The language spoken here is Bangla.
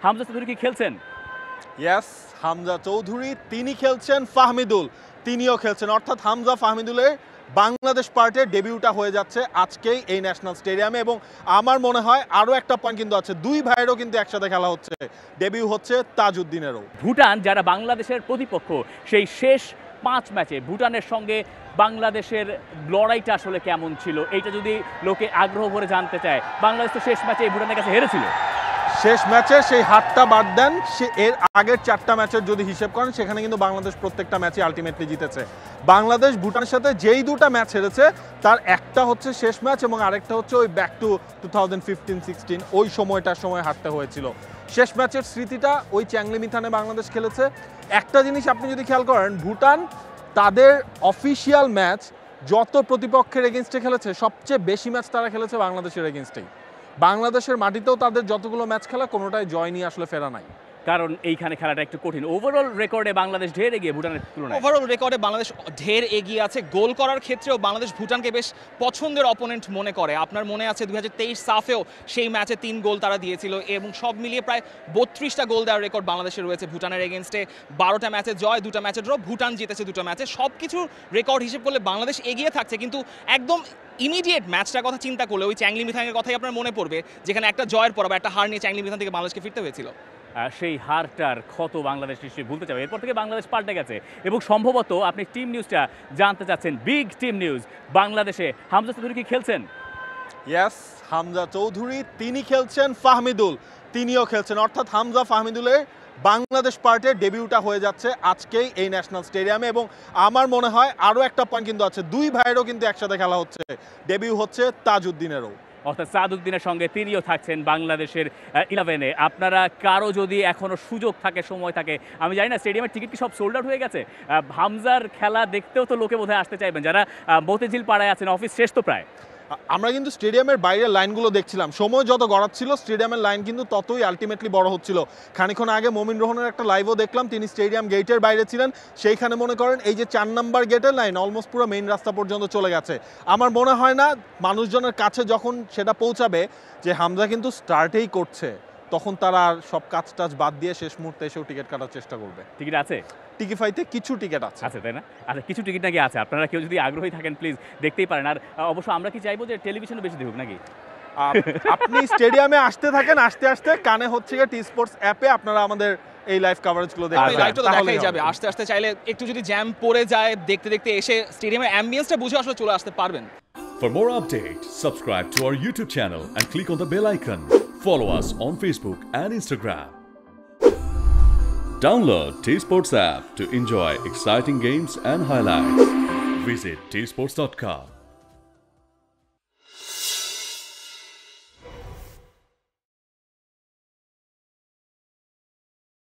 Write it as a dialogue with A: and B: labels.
A: হামজা চৌধুরী কি খেলছেন?
B: ইয়েস, হামজা চৌধুরী তিনি খেলছেন, ফাহমিদুল তিনিও খেলছেন, অর্থাৎ হামজা ফাহমিদুলের বাংলাদেশ পার্টের ডেবিউটা হয়ে যাচ্ছে আজকেই এই ন্যাশনাল স্টেডিয়ামে। এবং আমার মনে হয় আরও একটা পয়েন্ট কিন্তু আছে, দুই ভাইয়েরও কিন্তু একসাথে খেলা হচ্ছে, ডেবিউ হচ্ছে তাজউদ্দিনেরও।
A: ভুটান যারা বাংলাদেশের প্রতিপক্ষ, সেই শেষ 5 ম্যাচে ভুটানের সঙ্গে বাংলাদেশের লড়াইটা আসলে কেমন ছিল, এইটা যদি লোকে আগ্রহ করে জানতে চায়, বাংলাদেশ তো শেষ ম্যাচে ভুটানের কাছে হেরেছিল।
B: শেষ ম্যাচে সেই হারটা বাদ দেন, সে এর আগের 4টা ম্যাচের যদি হিসেব করেন সেখানে কিন্তু বাংলাদেশ প্রত্যেকটা ম্যাচে আলটিমেটলি জিতেছে। বাংলাদেশ ভুটানের সাথে যেই দুটা ম্যাচ হেরেছে তার একটা হচ্ছে শেষ ম্যাচ এবং আরেকটা হচ্ছে ওই ব্যাক টু 2015-16 ওই সময়টার সময় হারতে হয়েছিল। শেষ ম্যাচের স্মৃতিটা ওই চ্যাংলিমিথানে বাংলাদেশ খেলেছে। একটা জিনিস আপনি যদি খেয়াল করেন, ভুটান তাদের অফিসিয়াল ম্যাচ যত প্রতিপক্ষের এগেনস্টে খেলেছে সবচেয়ে বেশি ম্যাচ তারা খেলেছে বাংলাদেশের এগেনস্টেই। বাংলাদেশের মাটিতেও তাদের যতগুলো ম্যাচ খেলা কোনোটাই জয় নিয়ে আসলে ফেরা নাই,
A: কারণ এইখানে খেলাটা একটু কঠিন। ওভারঅল রেকর্ডে বাংলাদেশ ঢের এগিয়ে ভুটানের তুলনায়।
C: ওভারঅল রেকর্ডে বাংলাদেশ ঢের এগিয়ে আছে। গোল করার ক্ষেত্রেও বাংলাদেশ ভুটানকে বেশ পছন্দের অপোনেন্ট মনে করে। আপনার মনে আছে 2023 সাফেও সেই ম্যাচে 3 গোল তারা দিয়েছিল এবং সব মিলিয়ে প্রায় 32টা গোল দেওয়ার রেকর্ড বাংলাদেশের রয়েছে ভুটানের এগেনস্টে। 12টা ম্যাচে জয়, 2টা ম্যাচে ড্র, ভুটান জিতেছে 2টা ম্যাচে। সব কিছু রেকর্ড হিসেব করলে বাংলাদেশ এগিয়ে থাকছে, কিন্তু একদম ইমিডিয়েট ম্যাচটার কথা চিন্তা করলে ওই চ্যাংলিমিথানের কথাই আপনার মনে পড়বে, যেখানে একটা জয়ের পর বা একটা হার নিয়ে চ্যাংলিমিথান থেকে বাংলাদেশকে ফিরতে হয়েছিল।
A: সেই হারটার ক্ষত বাংলাদেশ নিশ্চয়ই ভুলতে চাবে। এরপর থেকে বাংলাদেশ পাল্টে গেছে এবং সম্ভবত আপনি টিম নিউজটা জানতে চাচ্ছেন। বিগ টিম নিউজ, বাংলাদেশে হামজা চৌধুরী কি খেলছেন?
B: ইয়েস, হামজা চৌধুরী তিনি খেলছেন, ফাহমিদুল তিনিও খেলছেন, অর্থাৎ হামজা ফাহমিদুলের বাংলাদেশ পার্টের ডেবিউটা হয়ে যাচ্ছে আজকেই এই ন্যাশনাল স্টেডিয়ামে। এবং আমার মনে হয় আরও একটা পয়েন্ট কিন্তু আছে, দুই ভাইয়েরও কিন্তু একসাথে খেলা হচ্ছে, ডেবিউ হচ্ছে তাজউদ্দিনেরও।
A: অর্থাৎ সাদউদ্দিনের সঙ্গে তিনিও থাকছেন বাংলাদেশের 11-এ। আপনারা কারো যদি এখনো সুযোগ থাকে, সময় থাকে, আমি জানি না স্টেডিয়ামের টিকিট কি সব সোল্ড আউট হয়ে গেছে, হামজার খেলা দেখতেও তো লোকে বোধহয় আসতে চাইবেন যারা মতিঝিল পাড়ায় আছেন, অফিস শেষ তো প্রায়।
B: আমরা কিন্তু স্টেডিয়ামের বাইরের লাইনগুলো দেখছিলাম, সময় যত গড়াচ্ছিল স্টেডিয়ামের লাইন কিন্তু ততই আলটিমেটলি বড় হচ্ছিল। খানিক্ষণ আগে মমিন রোহনের একটা লাইভও দেখলাম, তিনি স্টেডিয়াম গেটের বাইরে ছিলেন, সেইখানে মনে করেন এই যে 4 নাম্বার গেটের লাইন অলমোস্ট পুরো মেইন রাস্তা পর্যন্ত চলে গেছে। আমার মনে হয় না মানুষজনের কাছে যখন সেটা পৌঁছাবে যে হামজা কিন্তু স্টার্টেই করছে, তখন তারা আর সব কাজ টাজ বাদ দিয়ে শেষ মুহূর্তে এসেও টিকিট কাটার চেষ্টা করবে।
A: টিকিট আছে?
B: টিকিফাইতে কিছু টিকিট আছে,
A: তাই না? আচ্ছা, কিছু টিকিট নাকি আছে, আপনারা কেউ যদি আগ্রহী থাকেন প্লিজ দেখতেই পারেন। আর অবশ্য আমরা কি চাইবো যে টেলিভিশনে বেশি দেখুক নাকি?
B: আপনি স্টেডিয়ামে আসতে থাকেন, আস্তে আস্তে কানে হচ্ছে গিয়ে টি স্পোর্টস অ্যাপে আপনারা আমাদের এই লাইভ কভারেজগুলো দেখতে
C: দেখাই যাবে। আস্তে আস্তে চাইলে একটু যদি জ্যাম পড়ে যায়, দেখতে দেখতে এসে স্টেডিয়ামের অ্যাম্বিয়েন্সটা বুঝে আসলে চলে আসতে পারবেন।
D: For more updates, subscribe to our YouTube channel and click on the bell icon. Follow us on Facebook and Instagram. Download T-Sports app to enjoy exciting games and highlights. Visit tsports.com.